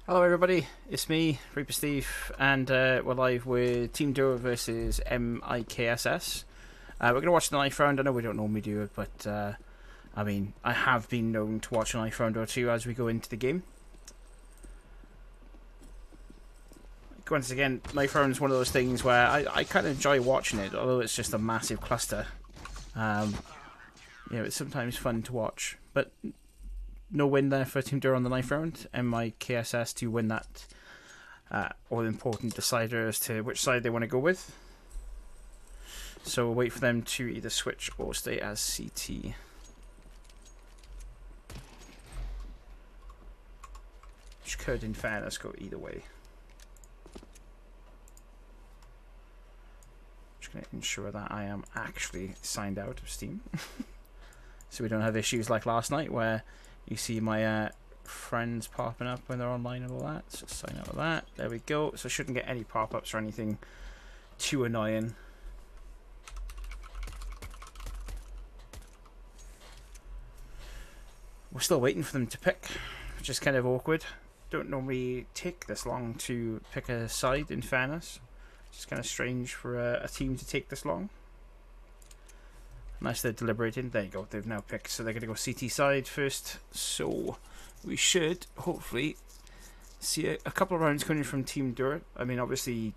Hello everybody, it's me, Reaper Steve, and we're live with Team Duo versus MIkss. We're going to watch the knife round. I know we don't normally do it, but I mean, I have been known to watch a knife round or two as we go into the game. Once again, knife round is one of those things where I kind of enjoy watching it, although it's just a massive cluster. It's sometimes fun to watch, but no win there for Team Duo on the knife round. MIkss to win that all-important decider as to which side they want to go with. So we'll wait for them to either switch or stay as CT. Which could, in fairness, go either way. Just going to ensure that I am actually signed out of Steam. So we don't have issues like last night where you see my friends popping up when they're online and all that. So sign up with that. There we go. So I shouldn't get any pop-ups or anything too annoying. We're still waiting for them to pick, which is kind of awkward. Don't normally take this long to pick a side, in fairness. It's kind of strange for a team to take this long. Nice, they're deliberating. There you go, they've now picked. So they're going to go CT side first. So we should, hopefully, see a couple of rounds coming from Team Duo. I mean, obviously,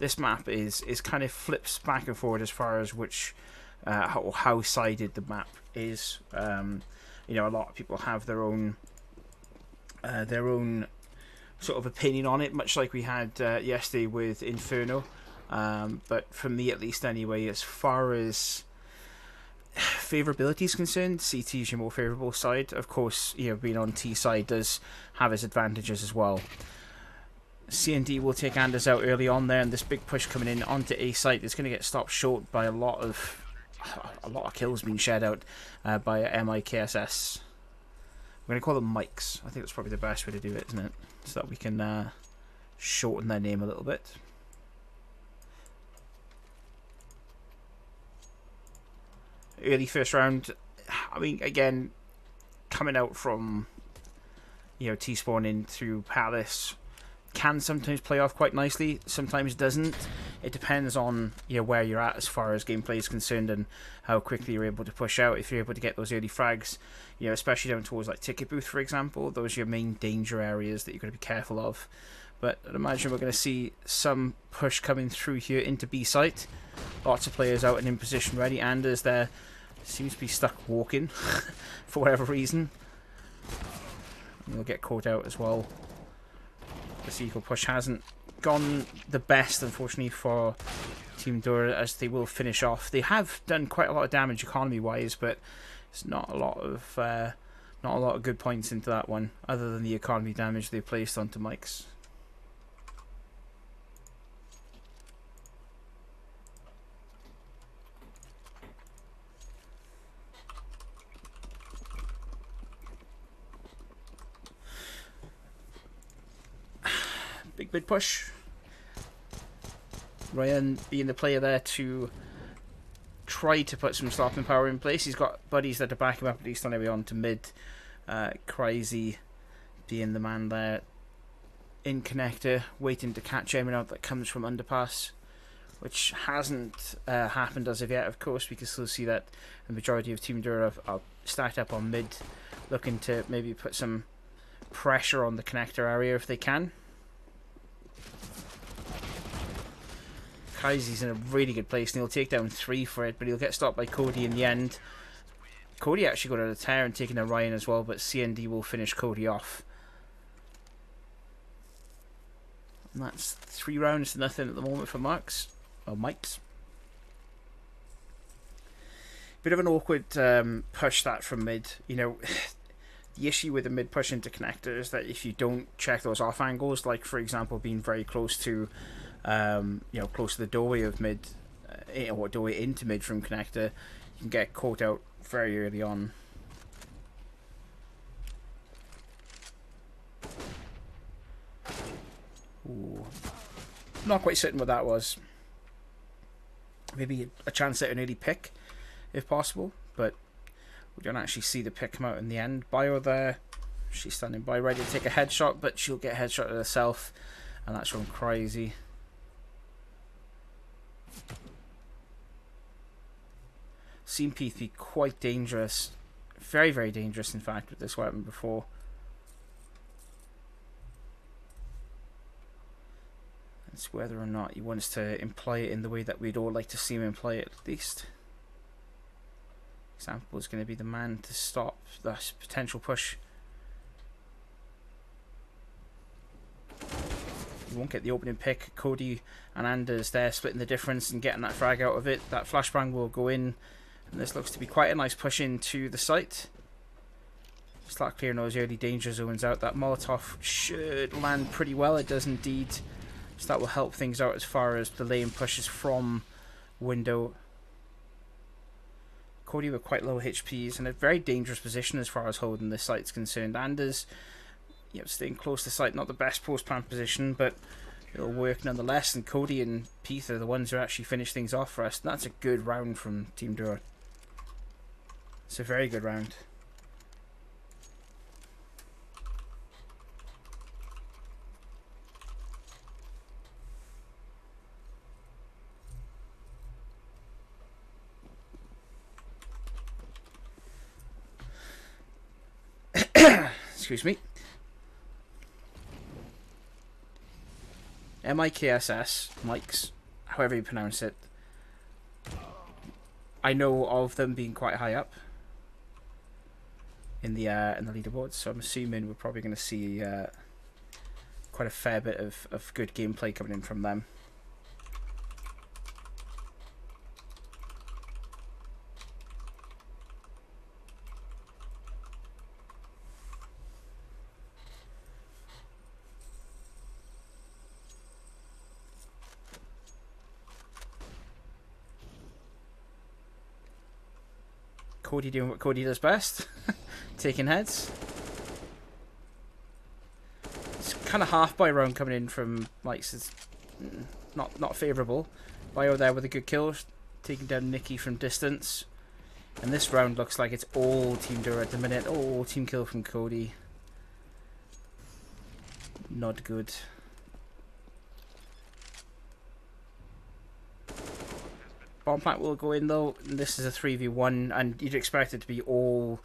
this map is kind of flips back and forward as far as which, how sided the map is. A lot of people have their own sort of opinion on it, much like we had yesterday with Inferno. But for me, at least anyway, as far as favourability is concerned, CT is your more favourable side. Of course, being on T side does have its advantages as well. CND will take Anders out early on there, and this big push coming in onto A site is going to get stopped short by a lot of kills being shared out by MIkss. I'm going to call them MIkss. I think that's probably the best way to do it, isn't it? So that we can shorten their name a little bit. Early first round, I mean, again, coming out from T-spawn in through Palace can sometimes play off quite nicely, sometimes doesn't. It depends on where you're at as far as gameplay is concerned and how quickly you're able to push out. If you're able to get those early frags, especially down towards like Ticket Booth, for example, those are your main danger areas that you're going to be careful of. But I'd imagine we're going to see some push coming through here into B site. Lots of players out and in position ready. Anders there seems to be stuck walking for whatever reason. And he'll get caught out as well. The sequel push hasn't gone the best, unfortunately, for Team Duo, as they will finish off. They have done quite a lot of damage economy-wise, but it's not a lot of good points into that one, other than the economy damage they placed onto MIkss. Big mid push. Ryan being the player there to try to put some stopping power in place. He's got buddies there to back him up, at least on their way on to mid. Crazy being the man there in connector, waiting to catch anyone out that comes from underpass, which hasn't happened as of yet. Of course, we can still see that the majority of Team Duo are stacked up on mid, looking to maybe put some pressure on the connector area if they can. Kaiser's in a really good place, and he'll take down 3 for it, but he'll get stopped by Cody in the end. Cody actually got out of tear and taking a Ryan as well, but CND will finish Cody off. And that's 3 rounds to nothing at the moment for MIkss. Bit of an awkward push that from mid. The issue with the mid push into connector is that if you don't check those off angles, like for example being very close to close to the doorway of mid, or doorway into mid from connector, you can get caught out very early on. Ooh. Not quite certain what that was. Maybe a chance at an early pick, if possible, but we don't actually see the pick come out in the end. Bio there She's standing by, ready to take a headshot, but she'll get a headshot to herself, and that's going crazy. Seen Peath be quite dangerous. Very, very dangerous, in fact, with this weapon before. It's whether or not he wants to employ it in the way that we'd all like to see him employ it, at least. Example is going to be the man to stop this potential push. You won't get the opening pick. Cody and Anders there splitting the difference and getting that frag out of it. That flashbang will go in, and this looks to be quite a nice push into the site. Start clearing those early danger zones out. That Molotov should land pretty well. It does indeed. So that will help things out as far as delaying pushes from window. Cody with quite low HPs and a very dangerous position as far as holding this site is concerned. Anders, staying close to site, not the best post-plant position, but it'll work nonetheless. And Cody and Peath are the ones who actually finish things off for us. And that's a good round from Team Duo. It's a very good round. Excuse me. MIkss, however you pronounce it. I know of them being quite high up in the leaderboards, so I'm assuming we're probably going to see quite a fair bit of good gameplay coming in from them. Cody doing what Cody does best, taking heads. It's kind of half by round coming in from MIkss. It's not favourable. Bio there with a good kill, taking down Nikki from distance. And this round looks like it's all Team Duo at the minute. Oh, team kill from Cody. Not good. Bomb plant will go in though. This is a 3v1 and you'd expect it to be all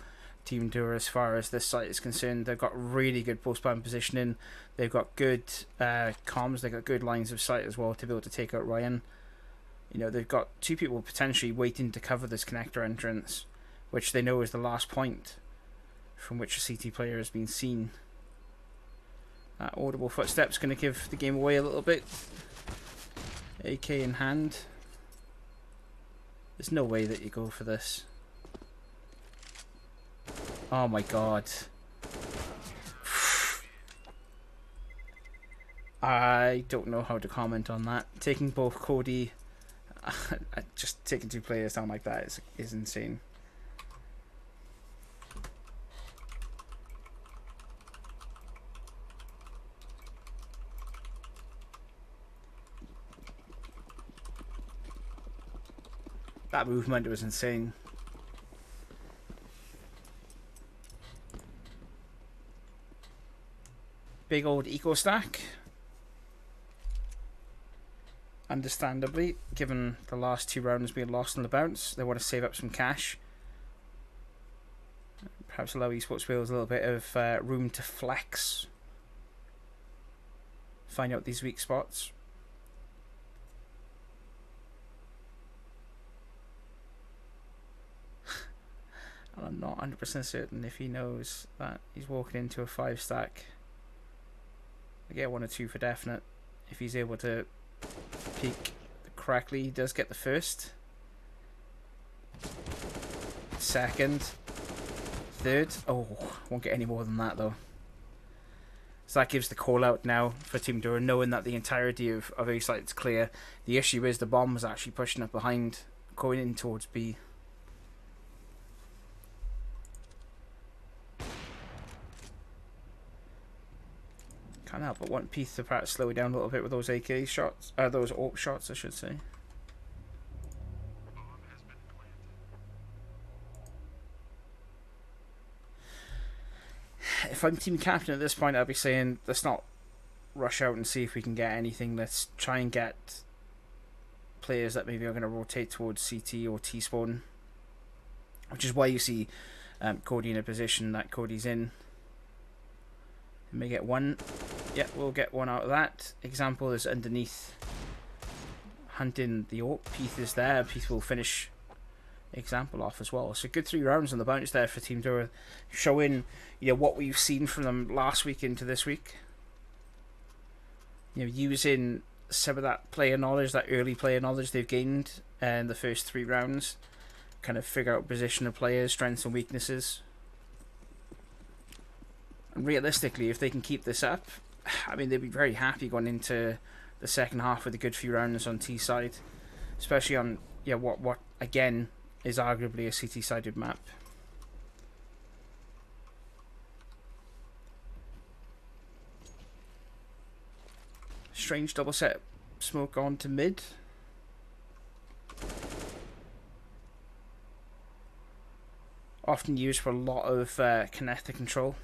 Team Duo as far as this site is concerned. They've got really good post-plant positioning. They've got good comms. They've got good lines of sight as well to be able to take out Ryan. They've got two people potentially waiting to cover this connector entrance, which they know is the last point from which a CT player has been seen. That audible footstep's going to give the game away a little bit. AK in hand. There's no way that you go for this. Oh my god. I don't know how to comment on that. Taking both Cody... just taking two players down like that is insane. That movement was insane. Big old eco stack. Understandably, given the last two rounds being lost on the bounce, they want to save up some cash. Perhaps allow EsportsWales a little bit of room to flex. Find out these weak spots. I'm not 100% certain if he knows that he's walking into a 5 stack. I get 1 or 2 for definite. If he's able to peek correctly, he does get the first. Second. Third. Oh, won't get any more than that though. So that gives the call out now for Team Duo, knowing that the entirety of A site is clear. The issue is the bomb was actually pushing up behind, going in towards B. Can't help but want Peath to perhaps slow down a little bit with those AK shots, those AWP shots, I should say. if I'm team captain at this point, I'd be saying, let's not rush out and see if we can get anything. Let's try and get players that maybe are going to rotate towards CT or T-spawn, which is why you see Cody in a position that Cody's in. We may get one. Yeah, we'll get one out of that. Example is underneath, hunting the AWP. Peath is there. Peath will finish example off as well. So good 3 rounds on the bounce there for Team Dura, showing what we've seen from them last week into this week. Using some of that player knowledge, that early player knowledge they've gained in the first 3 rounds, kind of figure out position of players, strengths and weaknesses. And realistically, if they can keep this up, I mean, they'd be very happy going into the second half with a good few rounds on T side, especially on what again is arguably a CT sided map. Strange double set smoke on to mid. Often used for a lot of connector control.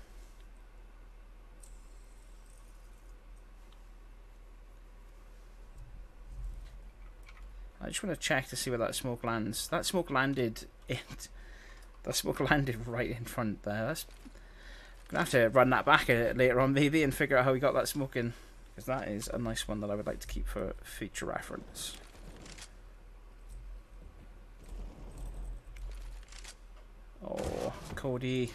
I just want to check to see where that smoke lands. That smoke landed right in front there. I'm gonna have to run that back later on maybe and figure out how we got that smoke in, because that is a nice one that I would like to keep for future reference. Oh, Cody.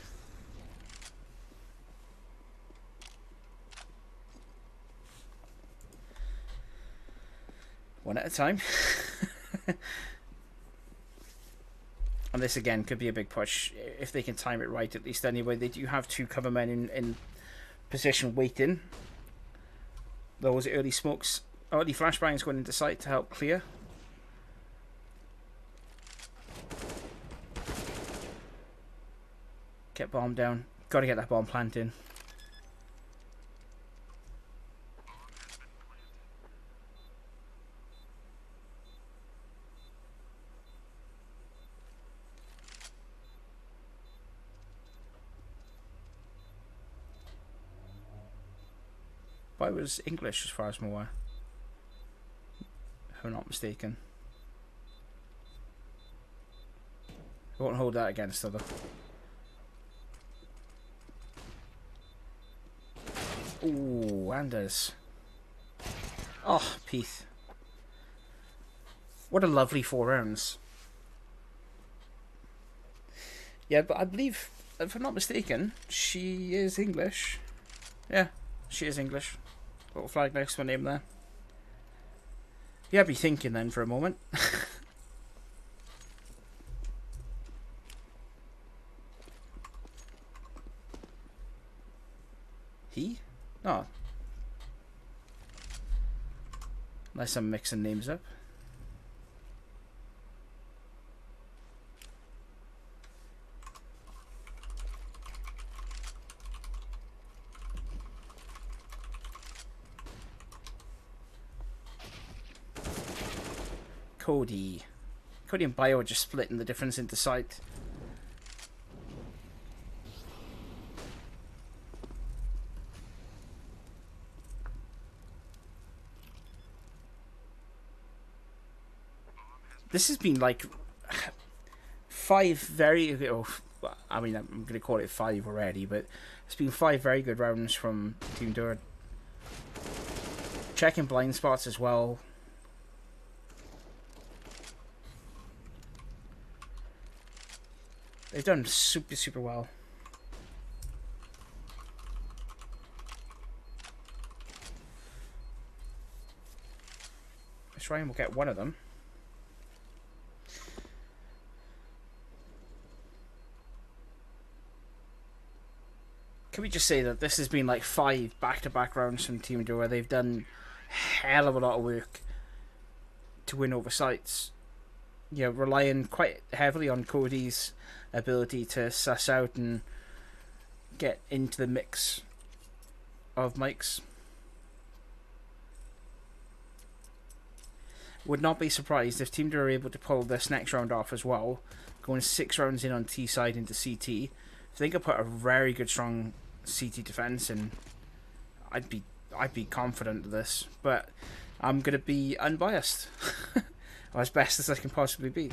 One at a time. And this again could be a big push if they can time it right, at least anyway. They do have 2 cover men in position waiting. Those early smokes, early flashbangs going into sight to help clear. Get bomb down. Got to get that bomb planted. But it was English as far as I'm aware, if I'm not mistaken. I won't hold that against her though. Ooh, Anders. Oh, Peath. What a lovely 4 rounds. Yeah, but I believe, if I'm not mistaken, she is English. Yeah, she is English. Little flag next to her name there. You had me thinking then for a moment. He? Oh. Unless I'm mixing names up. Cody and Bio are just splitting the difference into sight. This has been like 5 very... I mean, I'm going to call it 5 already, but it's been 5 very good rounds from Team Dura. Checking blind spots as well. They've done super well. Let's try and we'll get one of them. Can we just say that this has been like 5 back-to-back rounds from Team Dura? They've done hell of a lot of work to win over sites. Relying quite heavily on Cody's ability to suss out and get into the mix of MIkss. Would not be surprised if Team Dura are able to pull this next round off as well, going 6 rounds in on T side into CT. I think I put a very good strong CT defense, and I'd be confident of this, but I'm gonna be unbiased, or as best as I can possibly be.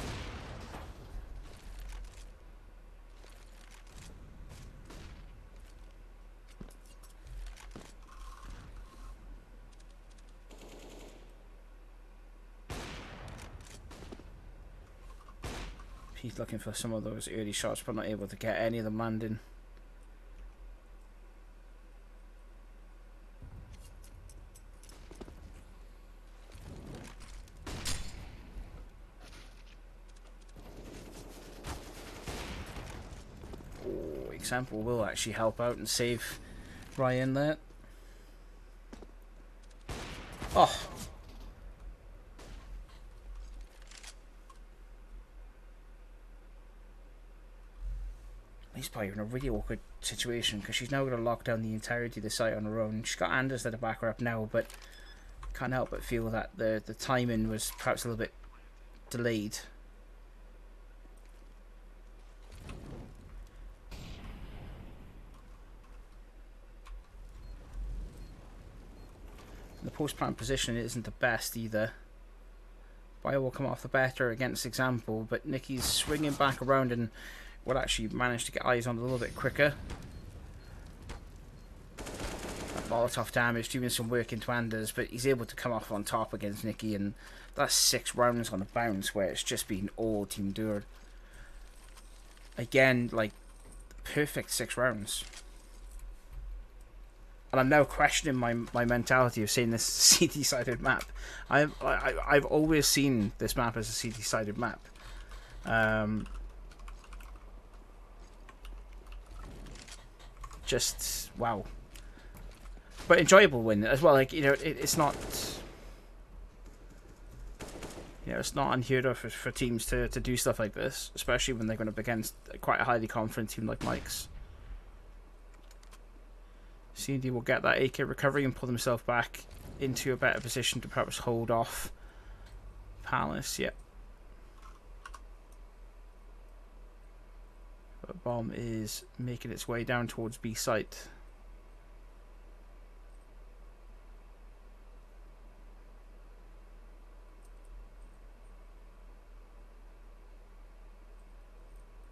He's looking for some of those early shots, but not able to get any of them landing. Oh, example will actually help out and save Ryan there. Oh. He's probably in a really awkward situation because she's now going to lock down the entirety of the site on her own. She's got Anders there to back her up now, but can't help but feel that the timing was perhaps a little bit delayed. The post-plant position isn't the best either. Bio will come off the better against example, but Nikki's swinging back around and will actually manage to get eyes on it a little bit quicker. That Molotov damage doing some work into Anders, but he's able to come off on top against Nikki, and that's 6 rounds on a bounce where it's just been all Team Dur. Again, like, perfect 6 rounds. And I'm now questioning my mentality of saying this CT-sided map. I've always seen this map as a CT-sided map. Just wow, but enjoyable win as well. Like, you know, it's not, you know, it's not unheard of for teams to do stuff like this, especially when they're going up against quite a highly confident team like MIkss. C&D will get that AK recovery and pull themselves back into a better position to perhaps hold off Palace. Yep. The bomb is making its way down towards B site.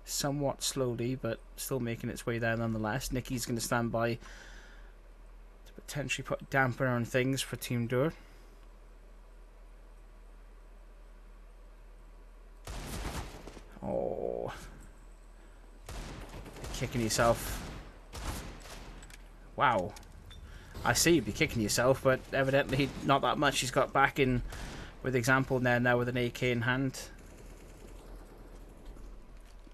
Somewhat slowly, but still making its way there nonetheless. Nikki's going to stand by to potentially put a damper on things for Team Dur. Oh. Kicking yourself. Wow. I see you'd be kicking yourself, but evidently not that much. He's got back in with example there now with an AK in hand.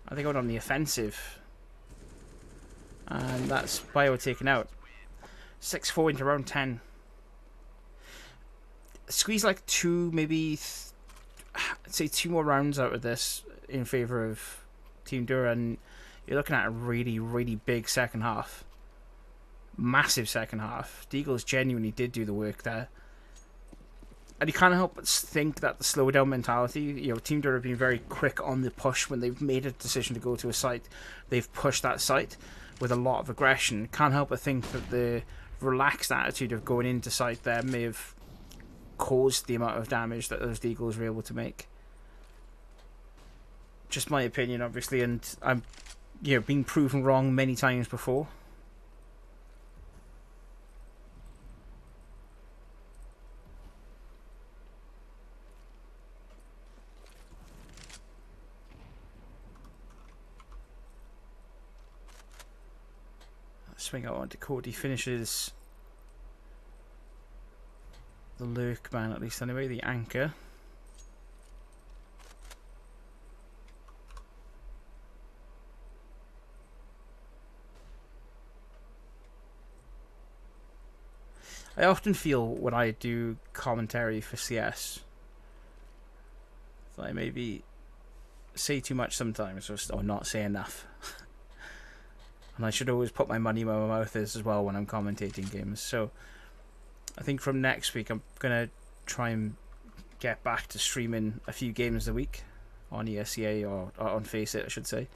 Are they going on the offensive? And that's Bio taken out. 6-4 into round 10. Squeeze like 2, maybe I'd say 2 more rounds out of this in favour of Team Dur, and you're looking at a really, really big second half. Massive second half. Deagles genuinely did do the work there. And you can't help but think that the slowdown mentality, you know, Team Dur have been very quick on the push when they've made a decision to go to a site. They've pushed that site with a lot of aggression. Can't help but think that the relaxed attitude of going into site there may have caused the amount of damage that those Deagles were able to make. Just my opinion, obviously, and I'm, you know, being proven wrong many times before. Swing out onto Cody, finishes the lurk man, at least anyway, the anchor. I often feel when I do commentary for CS that I maybe say too much sometimes, or not say enough. And I should always put my money where my mouth is as well when I'm commentating games. So I think from next week I'm going to try and get back to streaming a few games a week on ESEA, or on Face It, I should say.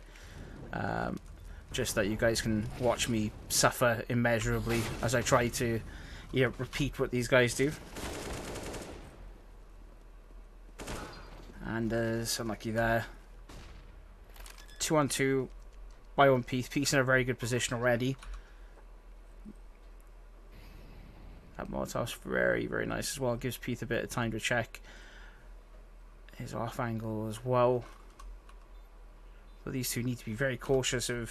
But just that you guys can watch me suffer immeasurably as I try to, repeat what these guys do. And it's unlucky there. 2-on-2 by one piece. Piece in a very good position already. That Molotov's very, very nice as well. Gives Peath a bit of time to check his off angle as well. So these two need to be very cautious of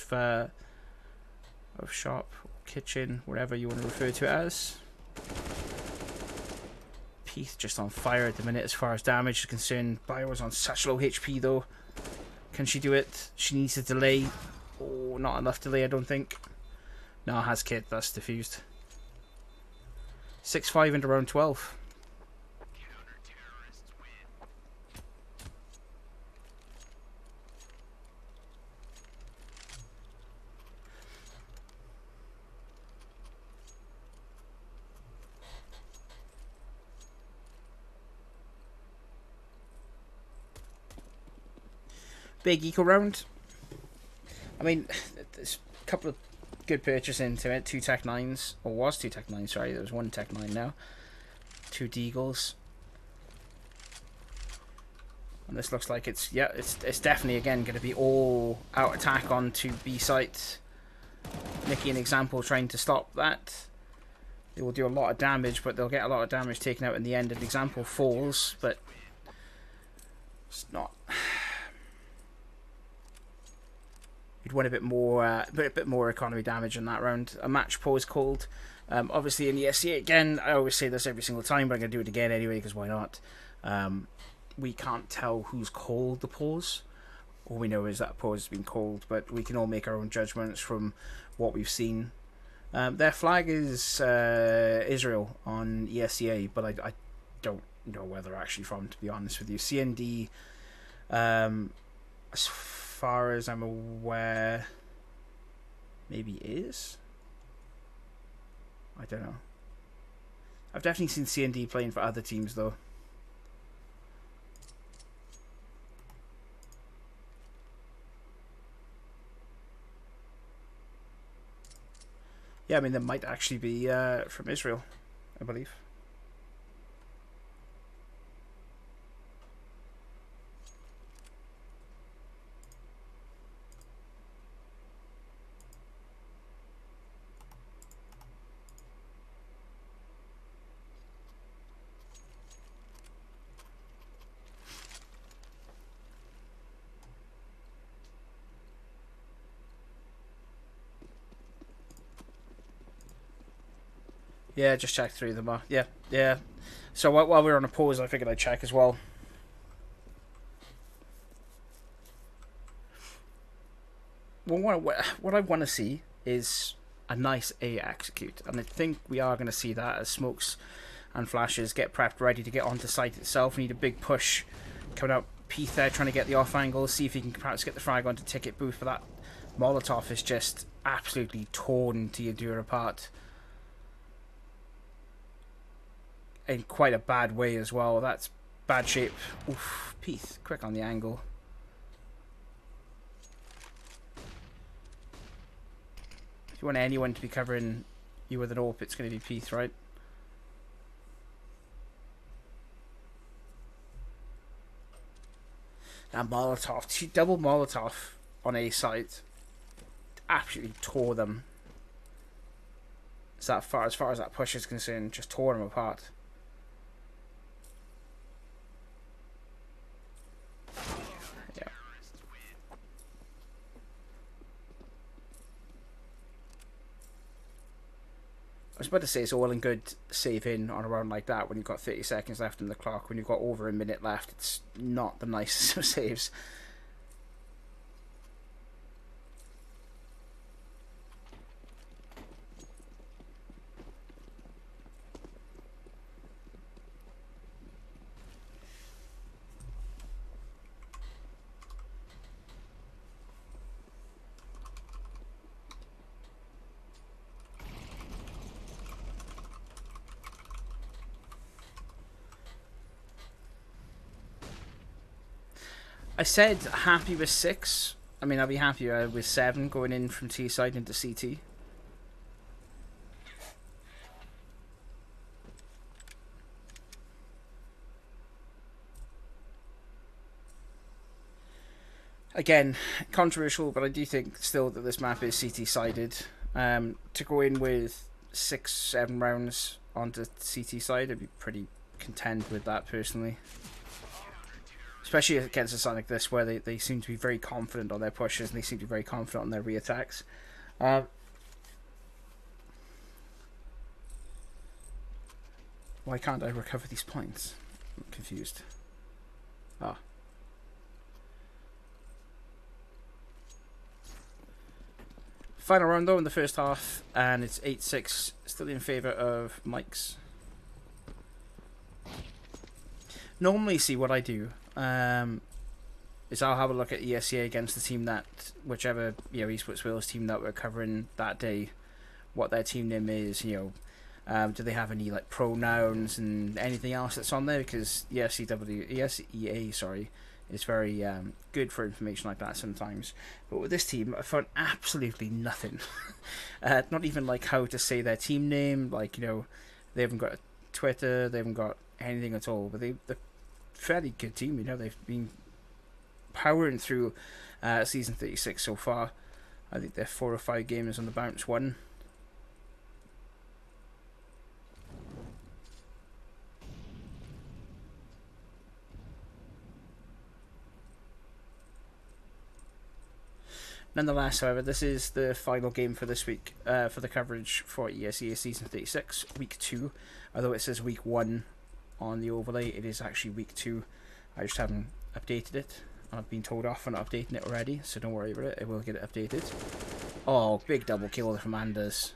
shop, kitchen, whatever you want to refer to it as. Peath just on fire at the minute as far as damage is concerned. Bio's on such low HP though. Can she do it? She needs a delay. Oh, not enough delay, I don't think. No, it has kit. That's diffused. 6-5 into round 12. Big eco round. I mean, there's a couple of good purchases into it. 2 Tech 9s, or was 2 Tech 9s, sorry. There was 1 Tech 9 now. 2 Deagles. And this looks like it's definitely, again, going to be all out attack onto B site. Nikki, an example, trying to stop that. They will do a lot of damage, but they'll get a lot of damage taken out in the end. An example falls, but it's not... You'd want a bit more economy damage in that round. A match pause called. Obviously in the ESEA again, I always say this every single time, but I'm going to do it again anyway, because why not? We can't tell who's called the pause. All we know is that pause has been called, but we can all make our own judgments from what we've seen. Their flag is Israel on ESEA, but I don't know where they're actually from, to be honest with you. CND, as far as I'm aware, maybe is. I don't know. I've definitely seen CND playing for other teams though. Yeah, I mean, they might actually be from Israel, I believe. Yeah, just check through them. Yeah. So while we're on a pause, I figured I'd check as well. Well, what I want to see is a nice A execute, and I think we are going to see that as smokes and flashes get prepped, ready to get onto site itself. We need a big push coming out. Peath there trying to get the off angle, see if he can perhaps get the frag onto ticket booth, but that Molotov is just absolutely torn Teodora apart. In quite a bad way as well. That's bad shape. Oof, Peath, quick on the angle. If you want anyone to be covering you with an AWP, it's going to be Peath, right? That Molotov, double Molotov on A site, absolutely tore them. So as far as that push is concerned, just tore them apart. I was about to say it's all in good save in on a round like that when you've got 30 seconds left in the clock. When you've got over a minute left, it's not the nicest of saves. I said happy with 6 I mean, I'll be happy with 7 going in from T side into CT. Again, controversial, but I do think still that this map is CT sided. To go in with 6-7 rounds onto CT side, I'd be pretty content with that personally. Especially against a side like this, where they seem to be very confident on their pushes and they seem to be very confident on their re-attacks. Why can't I recover these points? I'm confused. Ah. Final round though in the first half, and it's 8-6, still in favour of MIkss. Normally, see what I do is I'll have a look at ESEA against the team that, whichever EsportsWales team that we're covering that day, what their team name is. Do they have any like pronouns and anything else that's on there? Because ESEA, sorry, is very good for information like that sometimes. But with this team, I found absolutely nothing. Not even like how to say their team name. Like they haven't got a Twitter, they haven't got anything at all. But they're a fairly good team. They've been powering through season 36 so far. I think they're 4 or 5 games on the bounce won. Nonetheless, however, this is the final game for this week for the coverage for ESEA Season 36, Week 2. Although it says Week 1 on the overlay, it is actually Week 2. I just haven't updated it. I've been told off for not updating it already, so don't worry about it. I will get it updated. Oh, big double kill from Anders.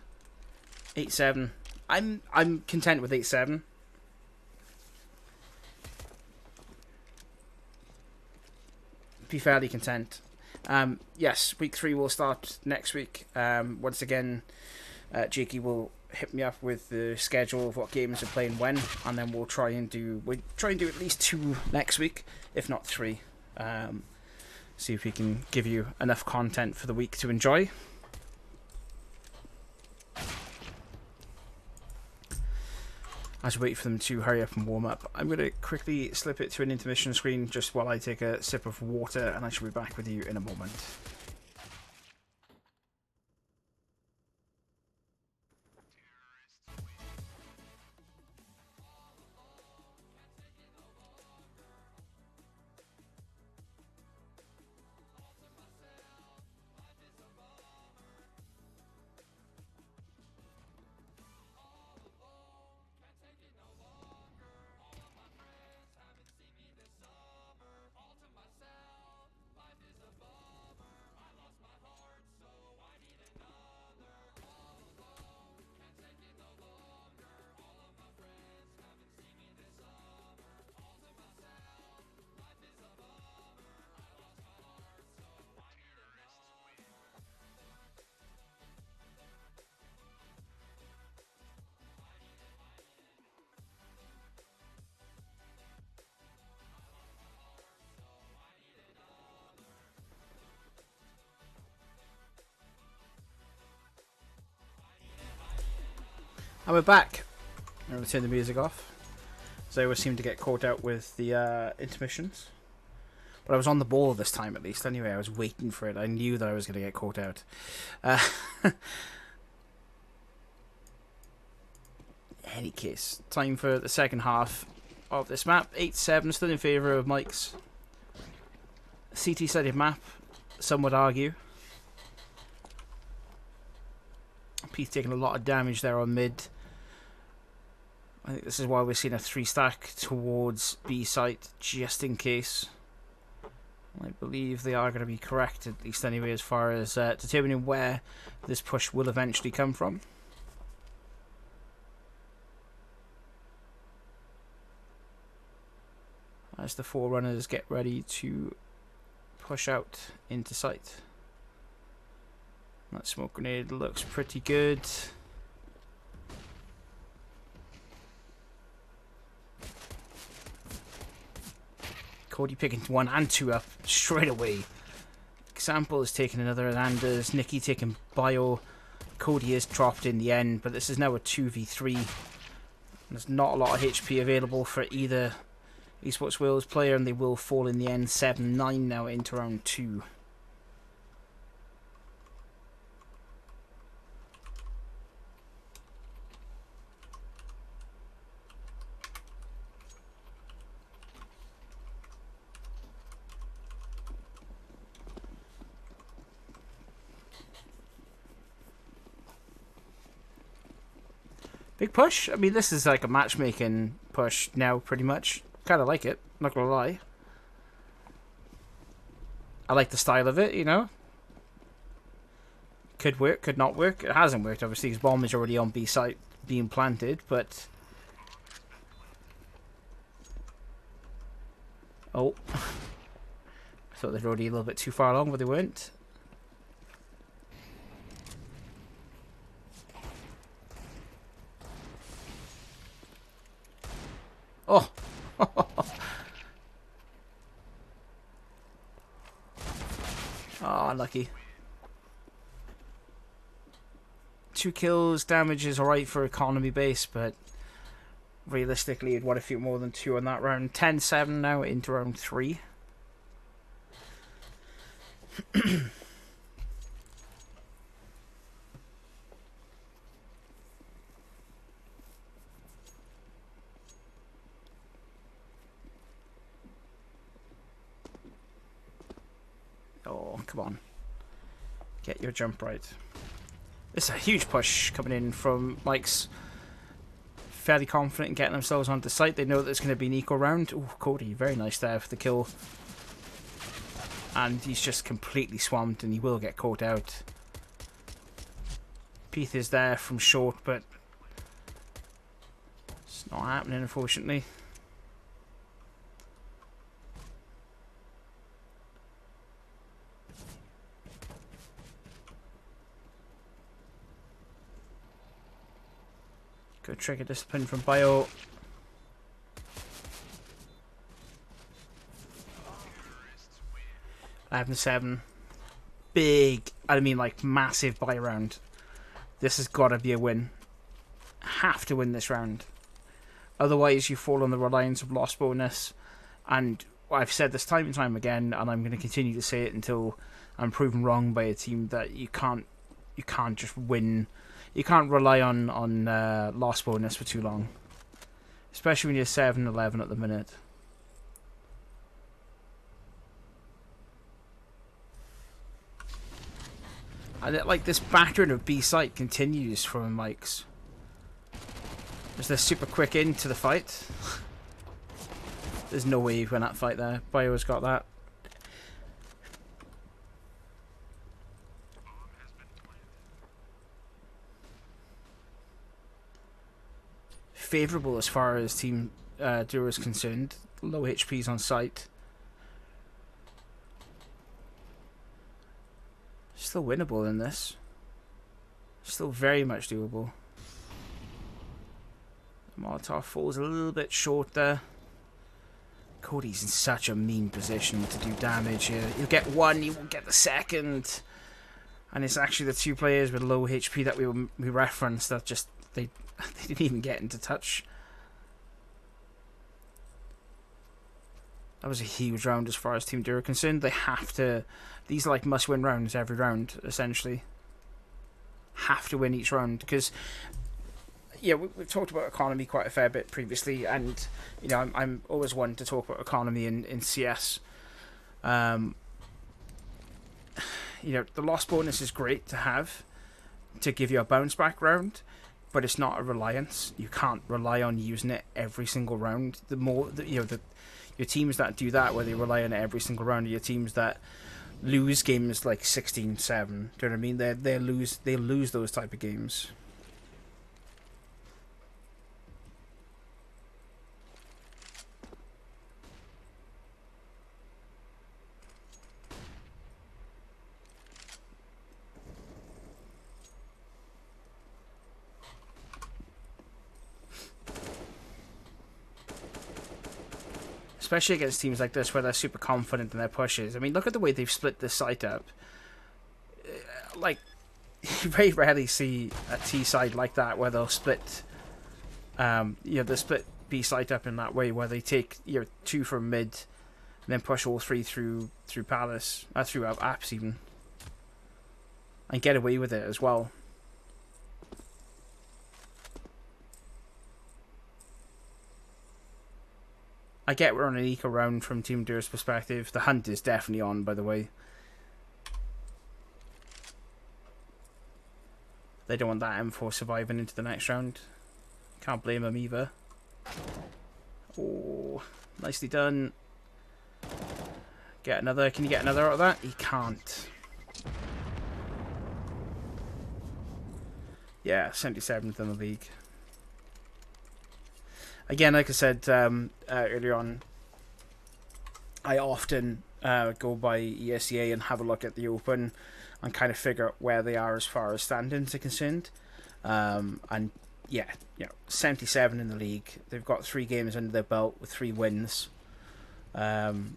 8-7. I'm content with 8-7. Be fairly content. Yes, week 3 will start next week. Once again, Jakey will hit me up with the schedule of what games are playing when, and then we'll try and do at least 2 next week, if not 3. See if we can give you enough content for the week to enjoy. As we wait for them to hurry up and warm up, I'm going to quickly slip it to an intermission screen just while I take a sip of water, and I shall be back with you in a moment. And we're back. I'm going to turn the music off. So I always seem to get caught out with the intermissions. But I was on the ball this time at least. Anyway, I was waiting for it. I knew that I was going to get caught out. Any case, time for the second half of this map. 8-7, still in favour of MIkss. CT-sided map, some would argue. Pete's taking a lot of damage there on mid. I think this is why we're seeing a 3-stack towards B site, just in case. I believe they are going to be correct, at least anyway, as far as determining where this push will eventually come from. As the forerunners get ready to push out into sight. That smoke grenade looks pretty good. Cody picking 1 and 2 up straight away. Example is taking another Landers. Nicky taking Bio. Cody is dropped in the end, but this is now a 2v3. There's not a lot of HP available for either EsportsWales player, and they will fall in the end. 7-9 now into round 2. Big push. I mean, this is like a matchmaking push now, pretty much. Kind of like it, not gonna lie. I like the style of it, you know. Could work, could not work. It hasn't worked, obviously, because bomb is already on B site being planted, but... Oh. I thought they were already a little bit too far along, but they weren't. Oh! Oh, unlucky. 2 kills, damage is alright for economy base, but realistically you'd want a few more than 2 on that round. 10-7 now into round 3. Oh, come on. Get your jump right. It's a huge push coming in from MIkss. Fairly confident in getting themselves onto the site. They know that it's going to be an eco round. Oh, Cody, very nice there for the kill. And he's just completely swamped and he will get caught out. Peeth is there from short, but it's not happening, unfortunately. Good trigger discipline from Bio. I have the 7. Big, I mean like massive buy round. This has got to be a win. Have to win this round. Otherwise you fall on the reliance of loss bonus. And I've said this time and time again, and I'm going to continue to say it until I'm proven wrong by a team, that you can't just win. You can't rely on loss bonus for too long. Especially when you're 7-11 at the minute. And like this battering of B site continues from MIkss. There's this super quick into the fight. There's no way you win that fight there. Bio's got that. Favourable as far as team duo is concerned. Low HPs on site. Still winnable in this. Still very much doable. The Molotov falls a little bit short there. Cody's in such a mean position to do damage here. You'll get one, you won't get the second. And it's actually the 2 players with low HP that we referenced that just they didn't even get into touch. That was a huge round as far as Team Duo are concerned. They have to... These are like must-win rounds every round, essentially. Have to win each round, because... Yeah, we've talked about economy quite a fair bit previously, and, you know, I'm always one to talk about economy in CS. You know, the loss bonus is great to have, to give you a bounce-back round, but it's not a reliance. You can't rely on using it every single round. The more, you know, your teams that do that, where they rely on it every single round, are your teams that lose games like 16-7. Do you know what I mean? They lose those type of games. especially against teams like this where they're super confident in their pushes. I mean, look at the way they've split this site up. Like, you very rarely see a T side like that where they'll split, they split B site up in that way where they take 2 from mid and then push all 3 through Palace, through apps even, and get away with it as well. I get we're on an eco round from Team Dur's perspective. The hunt is definitely on, by the way. They don't want that M4 surviving into the next round. Can't blame them either. Oh, nicely done. Get another. Can you get another out of that? He can't. Yeah, 77th in the league. Again, like I said earlier on, I often go by ESEA and have a look at the Open and kind of figure out where they are as far as standings are concerned. And yeah, 77 in the league. They've got 3 games under their belt with 3 wins. That's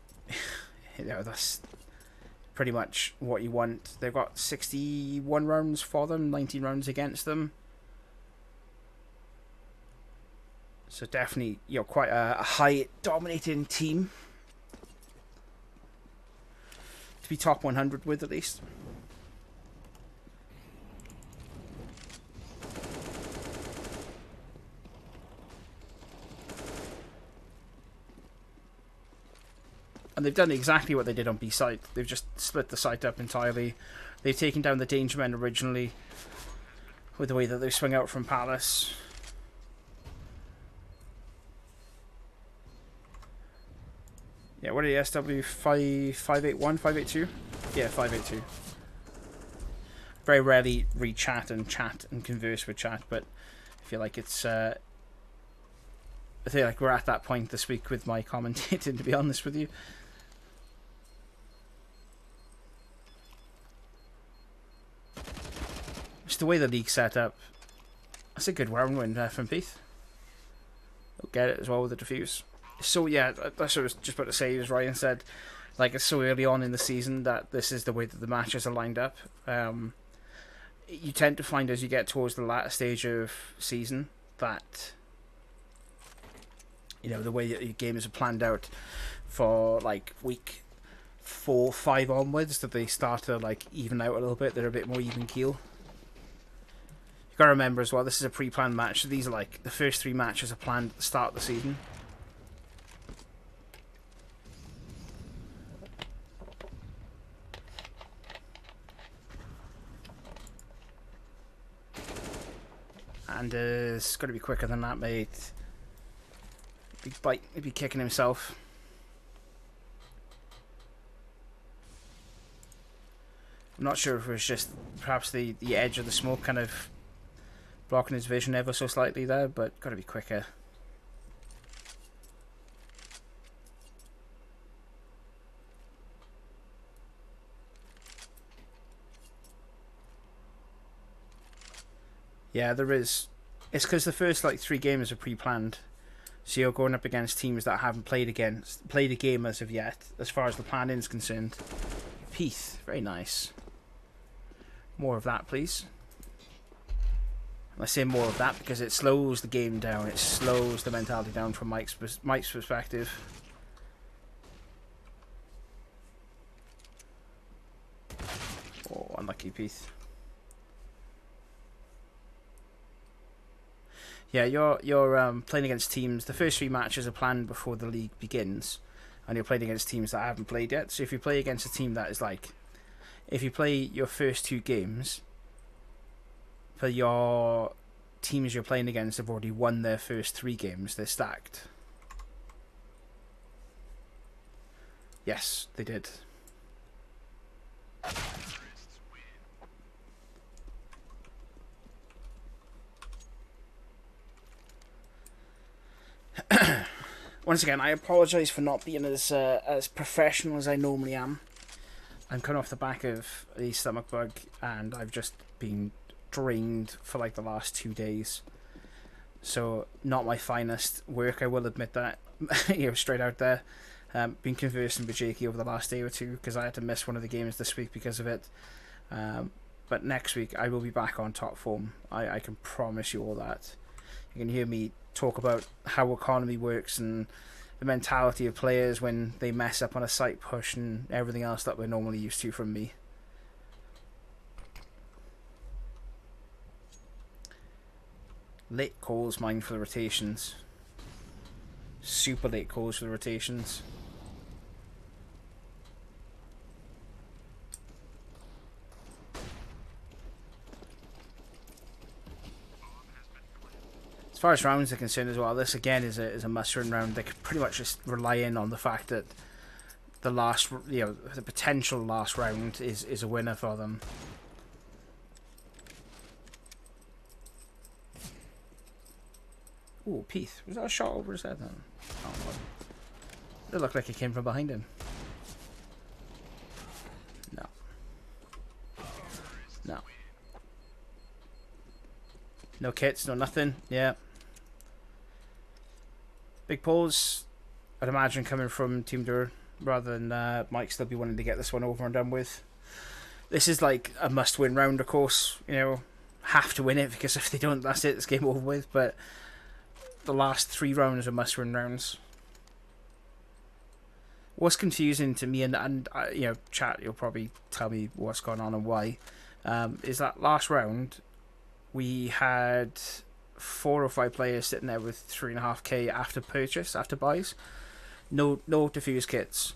pretty much what you want. They've got 61 rounds for them, 19 rounds against them. So definitely, quite a high dominating team to be top 100 with, at least. And they've done exactly what they did on B site. They've just split the site up entirely. They've taken down the Danger Men originally with the way that they swing out from Palace. Yeah, what are you, SW 581, 582? Yeah, 582. Very rarely read chat and converse with chat, but I feel like it's I feel like we're at that point this week with my commentating, to be honest with you. Just the way the league's set up. That's a good round win from Peath. He'll get it as well with the defuse. So yeah, that's what I was just about to say, as Ryan said. Like, it's so early on in the season that this is the way that the matches are lined up. You tend to find as you get towards the latter stage of season that the way that your games are planned out for like week 4, 5 onwards, that they start to like even out a little bit. They're a bit more even keel. You've got to remember as well, this is a pre-planned match. So these are like the first 3 matches are planned at the start of the season. And it's got to be quicker than that, mate. Big bite, maybe kicking himself. I'm not sure if it was just perhaps the edge of the smoke kind of blocking his vision ever so slightly there, but got to be quicker. Yeah, there is. It's because the first like 3 games are pre-planned, so you're going up against teams that haven't played a game as of yet, as far as the planning is concerned. Peace, very nice. More of that, please. I say more of that because it slows the game down. It slows the mentality down from Mike's perspective. Oh, unlucky Peace. Yeah, you're playing against teams. The first 3 matches are planned before the league begins, and you're playing against teams that haven't played yet. So if you play against a team that is like, if you play your first 2 games, for your teams you're playing against have already won their first 3 games, they're stacked. Yes, they did. Once again, I apologise for not being as professional as I normally am. I'm coming off the back of a stomach bug, and I've just been drained for like the last 2 days. So, not my finest work, I will admit that. straight out there. Been conversing with Jakey over the last day or two because I had to miss one of the games this week because of it. But next week I will be back on top form. I can promise you all that. You can hear me talk about how economy works and the mentality of players when they mess up on a site push and everything else that we're normally used to from me. Late calls mine for the rotations. Super late calls for the rotations. As far as rounds are concerned as well, this again is a must-win round. They could pretty much just rely in on the fact that the last, the potential last round is a winner for them. Ooh, Peace. Was that a shot over his head then? Oh, what? It looked like it came from behind him. No. No. No kits, no nothing. Yeah. Big pause, I'd imagine, coming from Team Dur rather than MIkss. They'll be wanting to get this one over and done with. This is like a must-win round, of course. Have to win it because if they don't, that's it. It's game over with. But the last 3 rounds are must-win rounds. What's confusing to me, and chat, you'll probably tell me what's going on and why, is that last round we had 4 or 5 players sitting there with 3.5k after purchase, after buys. No defuse kits.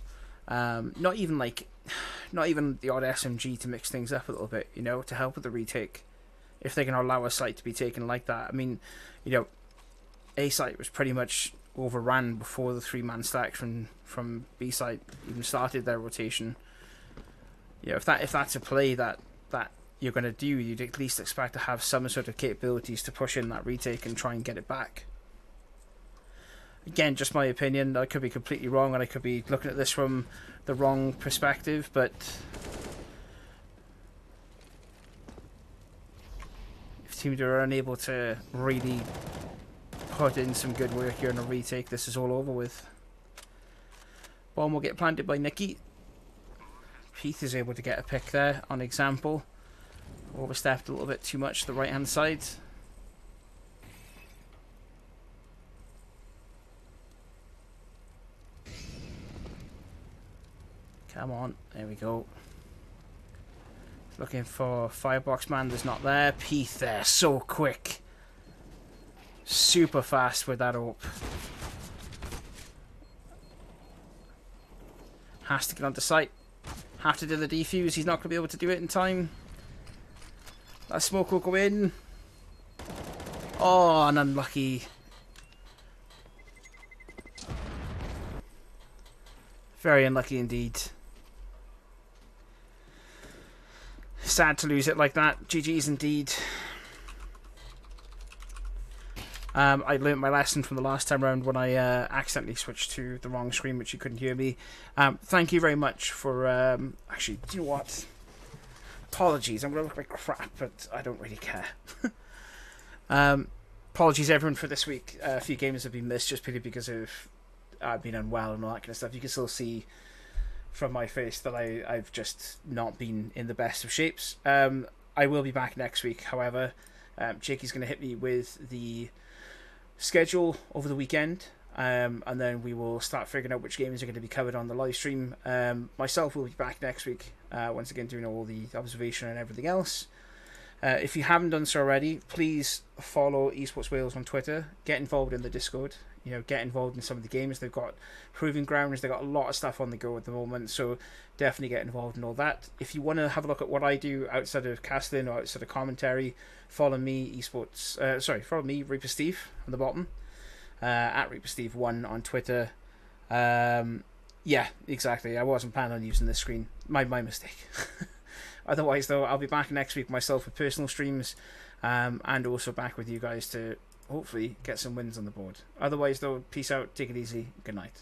Not even the odd SMG to mix things up a little bit, to help with the retake. If they're going to allow a site to be taken like that. I mean, A site was pretty much overran before the 3-man stack from B site even started their rotation. If that's a play that you're going to do, you'd at least expect to have some sort of capabilities to push in that retake and try and get it back. Again, just my opinion. I could be completely wrong, and I could be looking at this from the wrong perspective, but if teams are unable to really put in some good work here in a retake, this is all over with. Bomb will get planted by Nicky. Heath is able to get a pick there on example. Overstepped a little bit too much to the right hand side. Come on, there we go. Looking for Firebox Man, there's not there. Peace there, so quick. Super fast with that AWP. Has to get onto site. Have to do the defuse, he's not going to be able to do it in time. That smoke will go in. Oh, and unlucky. Very unlucky indeed. Sad to lose it like that. GG's indeed. I learnt my lesson from the last time round when I accidentally switched to the wrong screen, which you couldn't hear me. Thank you very much for... actually, do you know what? Apologies, I'm going to look like crap, but I don't really care. Apologies everyone for this week. A few games have been missed just purely because of I've been unwell and all that kind of stuff. You can still see from my face that I've just not been in the best of shapes. I will be back next week, however. Jakey's going to hit me with the schedule over the weekend, and then we will start figuring out which games are going to be covered on the live stream. Myself will be back next week, once again doing all the observation and everything else. If you haven't done so already, please follow EsportsWales on Twitter. Get involved in the Discord. Get involved in some of the games. They've got Proving Grounds. They've got a lot of stuff on the go at the moment, so definitely get involved in all that. If you want to have a look at what I do outside of casting or outside of commentary, follow me, follow me, Reaper Steve, on the bottom, at Reaper Steve 1 on Twitter. Yeah, exactly. I wasn't planning on using this screen. My mistake. Otherwise, though, I'll be back next week myself with personal streams, and also back with you guys to hopefully get some wins on the board. Otherwise, though, peace out, take it easy, good night.